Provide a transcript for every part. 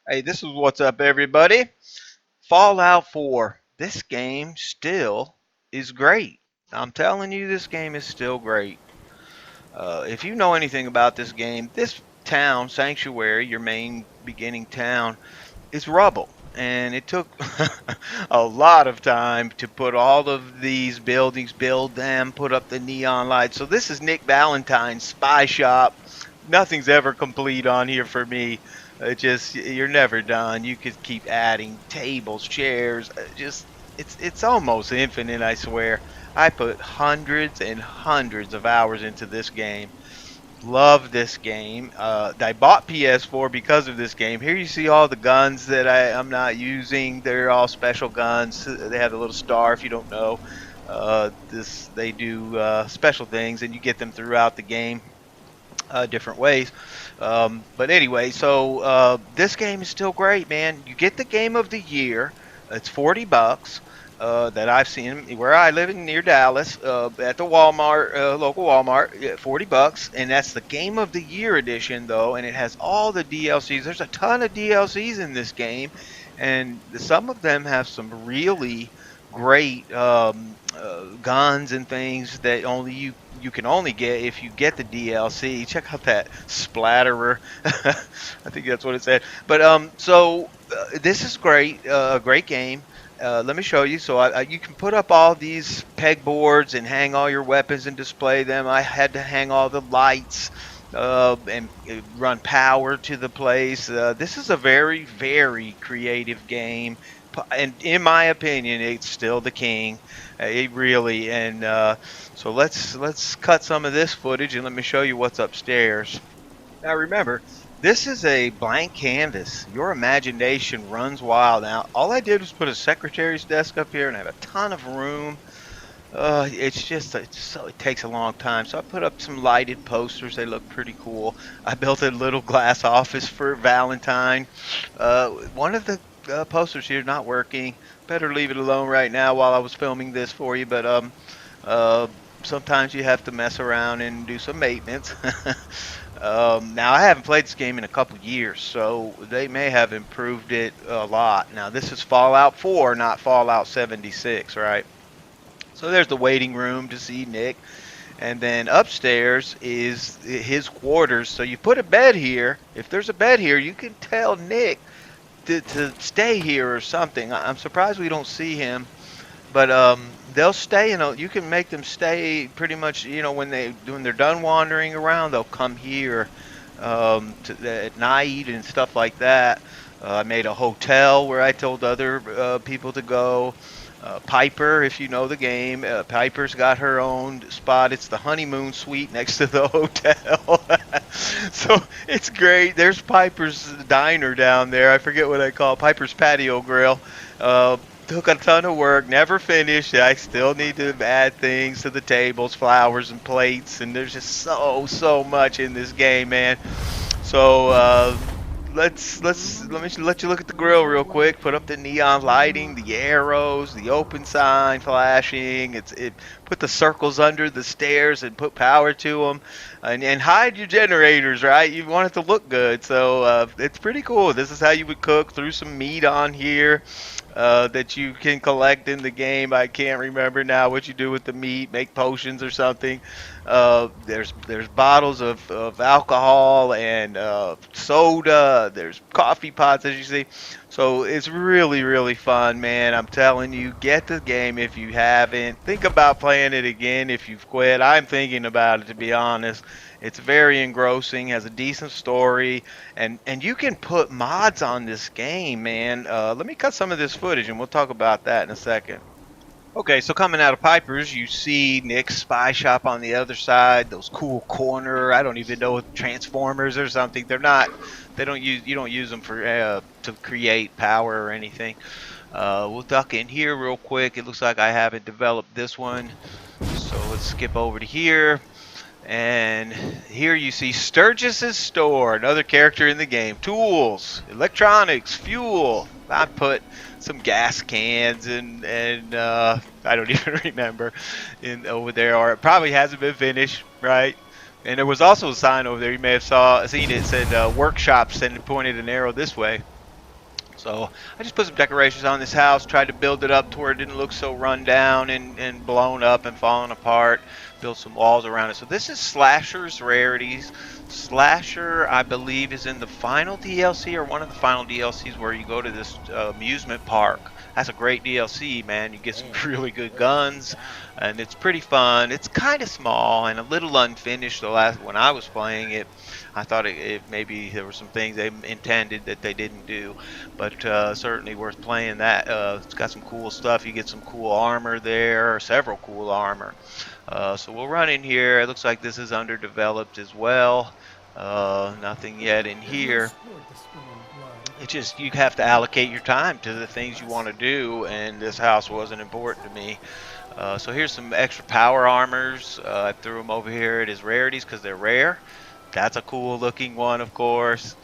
Hey, this is what's up, everybody. Fallout 4. This game still is great. I'm telling you, this game is still great. If you know anything about this game, this town, Sanctuary, your main beginning town, is rubble. And it took a lot of time to put all of these buildings, build them, put up the neon lights. So this is Nick Valentine's spy shop. Nothing's ever complete on here for me. It just you're never done. You could keep adding tables, chairs. Just it's almost infinite. I swear. I put hundreds and hundreds of hours into this game. Love this game. I bought PS4 because of this game. Here you see all the guns that I'm not using. They're all special guns. They have a little star if you don't know. This they do special things, and you get them throughout the game, different ways. But anyway, so this game is still great, man. You get the game of the year. It's $40 that I've seen where I live in near Dallas at the Walmart, local Walmart. Yeah, $40, and that's the game of the year edition though, and it has all the DLCs. There's a ton of DLCs in this game, and some of them have some really great guns and things that only you can only get if you get the DLC. Check out that splatterer. I think that's what it said. But this is great, a great game. Let me show you. So you can put up all these pegboards and hang all your weapons and display them. I had to hang all the lights and run power to the place. This is a very, very creative game, and in my opinion, it's still the king. It really and so let's cut some of this footage and let me show you what's upstairs. Now remember, this is a blank canvas. Your imagination runs wild. Now all I did was put a secretary's desk up here and I have a ton of room. It takes a long time. So I put up some lighted posters. They look pretty cool. I built a little glass office for Valentine. One of the posters here is not working. Better leave it alone right now while I was filming this for you. But uh, sometimes you have to mess around and do some maintenance. Now I haven't played this game in a couple years, so they may have improved it a lot. Now this is Fallout 4, not Fallout 76, right? So there's the waiting room to see Nick. And then upstairs is his quarters. So you put a bed here. If there's a bed here, you can tell Nick to stay here or something. I'm surprised we don't see him. But they'll stay, you can make them stay pretty much, when they're done wandering around, they'll come here at night and stuff like that. I made a hotel where I told other people to go. Piper, if you know the game, Piper's got her own spot. It's the honeymoon suite next to the hotel. So it's great. There's Piper's diner down there. I forget what I call it. Piper's patio grill. Took a ton of work, never finished. I still need to add things to the tables, flowers and plates, and there's just so much in this game, man. So let me let you look at the grill real quick. Put up the neon lighting, the arrows, the open sign flashing. It put the circles under the stairs and put power to them, and hide your generators. Right, you want it to look good. So it's pretty cool. This is how you would cook. Threw some meat on here. That you can collect in the game. I can't remember now what you do with the meat. Make potions or something. There's bottles of alcohol and soda. There's coffee pots, as you see. So it's really fun, man. I'm telling you, get the game if you haven't. Think about playing it again if you've quit. I'm thinking about it, to be honest. It's very engrossing, has a decent story, and you can put mods on this game, man. Let me cut some of this footage, and we'll talk about that in a second. Okay, so coming out of Piper's, you see Nick's spy shop on the other side. Those cool corner, I don't even know, transformers or something. They're not. They don't use. You don't use them for to create power or anything. We'll duck in here real quick. It looks like I haven't developed this one, so let's skip over to here. And here you see Sturgis's store, another character in the game. Tools, electronics, fuel. I put some gas cans and I don't even remember in over there, or it probably hasn't been finished, right? And there was also a sign over there. You may have seen it. It said workshops and it pointed an arrow this way. So I just put some decorations on this house, tried to build it up to where it didn't look so run down and blown up and falling apart. Built some walls around it. So this is Slasher's Rarities. Slasher, I believe, is in the final DLC or one of the final DLCs where you go to this amusement park. That's a great DLC, man. You get some really good guns, and it's pretty fun. It's kind of small and a little unfinished. The last when I was playing it, I thought it maybe there were some things they intended that they didn't do, but certainly worth playing. That it's got some cool stuff. You get some cool armor there, or several cool armor. So we'll run in here. It looks like this is underdeveloped as well. Nothing yet in here. It's just you have to allocate your time to the things you want to do, and this house wasn't important to me. So here's some extra power armors. I threw them over here. It is rarities because they're rare. That's a cool looking one, of course.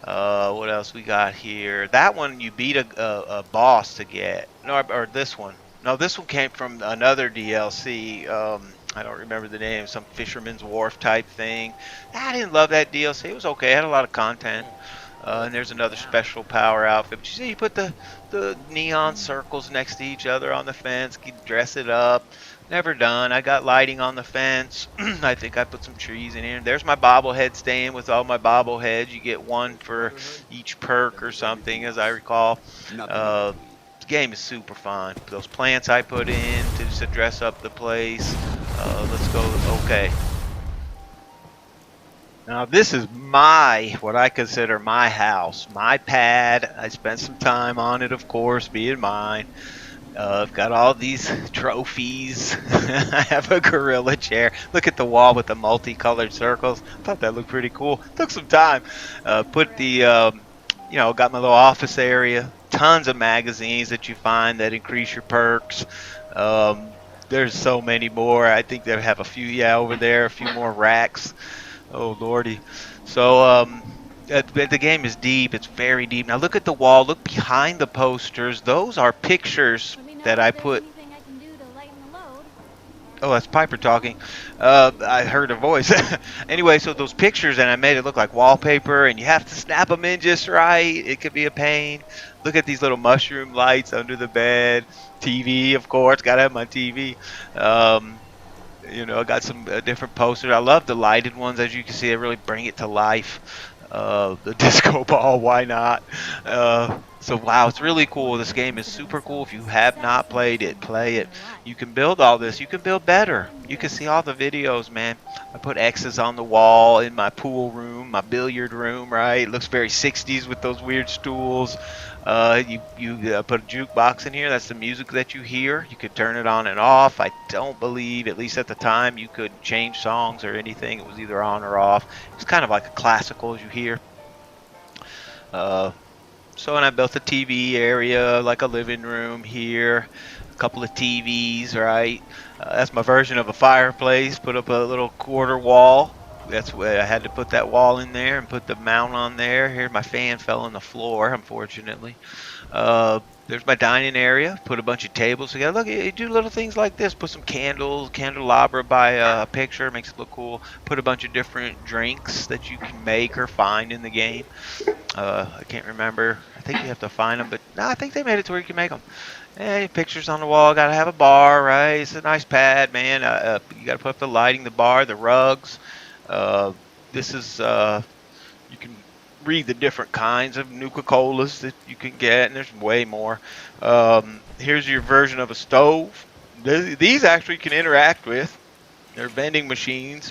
What else we got here? That one you beat a boss to get. No, or this one. No, this one came from another DLC. I don't remember the name. Some Fisherman's Wharf type thing. I didn't love that DLC. It was okay. It had a lot of content. And there's another special power outfit. But you see, you put the neon circles next to each other on the fence. You dress it up. Never done. I got lighting on the fence. I think I put some trees in here. There's my bobblehead stand with all my bobbleheads. You get one for each perk or something, as I recall. The game is super fun. Those plants I put in to dress up the place. Let's go. Okay. Now this is what I consider my house, my pad. I spent some time on it, of course, being mine. I've got all these trophies. I have a gorilla chair. Look at the wall with the multicolored circles. I thought that looked pretty cool. Took some time. Put the, got my little office area. Tons of magazines that you find that increase your perks. There's so many more. I think they have a few, over there, a few more racks. Oh lordy. So the game is deep. It's very deep. Now look at the wall. Look behind the posters. Those are pictures that I put. Oh, that's Piper talking. I heard a voice. Anyway, so those pictures, and I made it look like wallpaper, and you have to snap them in just right. It could be a pain. Look at these little mushroom lights under the bed. TV, of course. Gotta have my TV. I got some different posters. I love the lighted ones. As you can see, they really bring it to life. The disco ball, why not? So wow, it's really cool. This game is super cool. If you have not played it, play it. You can build all this. You can build better. You can see all the videos, man. I put X's on the wall in my pool room, my billiard room, right? It looks very 60s with those weird stools. You put a jukebox in here. That's the music that you hear. You could turn it on and off. I don't believe, at least at the time, you could change songs or anything. It was either on or off. It's kind of like a classical, as you hear. And I built a TV area, like a living room here. A couple of TVs, right? That's my version of a fireplace. Put up a little quarter wall. That's where I had to put that wall in there and put the mount on there. Here, my fan fell on the floor, unfortunately. There's my dining area. Put a bunch of tables together. Look, you do little things like this. Put some candles, candelabra by a picture. Makes it look cool. Put a bunch of different drinks that you can make or find in the game. I can't remember. I think you have to find them, but no, I think they made it to where you can make them. Hey, pictures on the wall. Got to have a bar, right? It's a nice pad, man. You got to put up the lighting, the bar, the rugs. This is you can read the different kinds of Nuka-Colas that you can get, and there's way more. Here's your version of a stove. These actually you can interact with. They're vending machines.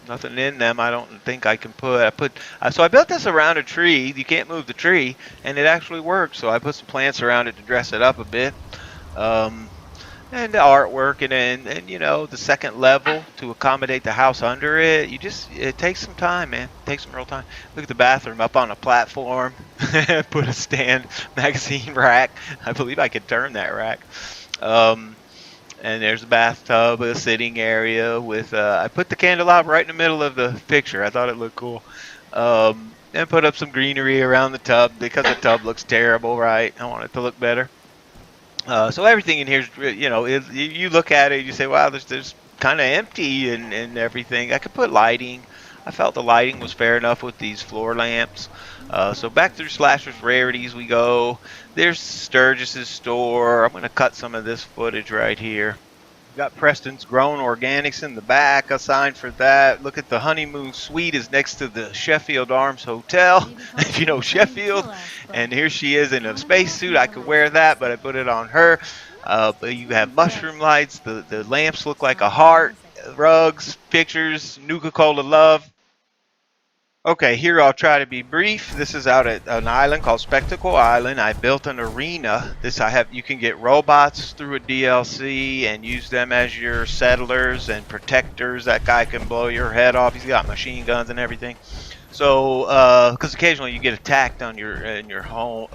Nothing in them. I don't think I can put. So I built this around a tree. You can't move the tree, and it actually works. So I put some plants around it to dress it up a bit. And the artwork, and the second level to accommodate the house under it. It takes some time, man. It takes some real time. Look at the bathroom up on a platform. Put a stand magazine rack. I believe I could turn that rack. And there's a bathtub, a sitting area with. I put the candelabra right in the middle of the picture. I thought it looked cool. And put up some greenery around the tub because the tub looks terrible, right? I want it to look better. So everything in here is, you look at it, you say, wow, there's kind of empty and everything. I could put lighting. I felt the lighting was fair enough with these floor lamps. So back through Slasher's Rarities we go. There's Sturgis's store. I'm going to cut some of this footage right here. Got Preston's Grown Organics in the back, a sign for that. Look at the honeymoon suite is next to the Sheffield Arms Hotel, if you know Sheffield. And here she is in a spacesuit. I could wear that, but I put it on her. But you have mushroom lights. The lamps look like a heart. Rugs, pictures, Nuka-Cola love. Okay, here I'll try to be brief. This is out at an island called Spectacle Island. I built an arena. You can get robots through a DLC and use them as your settlers and protectors. That guy can blow your head off. He's got machine guns and everything. So, because occasionally you get attacked on in your home,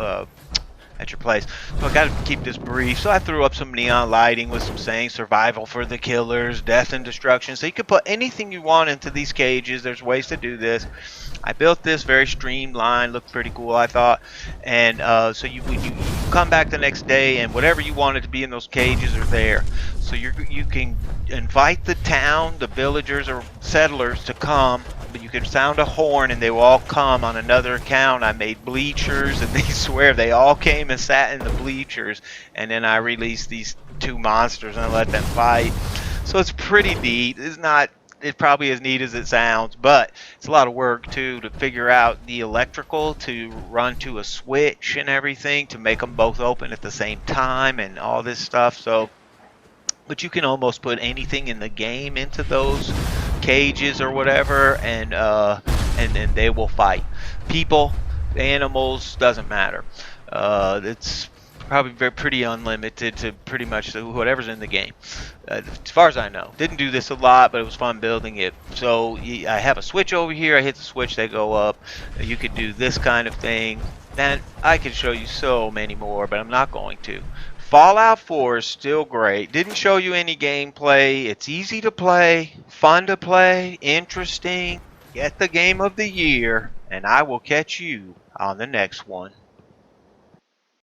at your place. So I got to keep this brief. So I threw up some neon lighting with some saying survival for the killers, death and destruction. So you can put anything you want into these cages. There's ways to do this. I built this very streamlined, looked pretty cool, I thought. And so when you come back the next day, and whatever you wanted to be in those cages are there. So you can invite the town, the villagers or settlers to come, but you can sound a horn and they will all come. On another account, I made bleachers, and they swear they all came and sat in the bleachers, and then I released these two monsters and I let them fight. So it's pretty neat. It's probably as neat as it sounds, but it's a lot of work too to figure out the electrical to run to a switch and everything to make them both open at the same time and all this stuff. So, but you can almost put anything in the game into those cages or whatever, and they will fight. People, animals, doesn't matter. It's probably pretty unlimited to pretty much whatever's in the game, as far as I know. Didn't do this a lot, but it was fun building it. So I have a switch over here. I hit the switch, they go up. You could do this kind of thing. And I could show you so many more, but I'm not going to. Fallout 4 is still great. Didn't show you any gameplay. It's easy to play, fun to play, interesting. Get the game of the year, and I will catch you on the next one.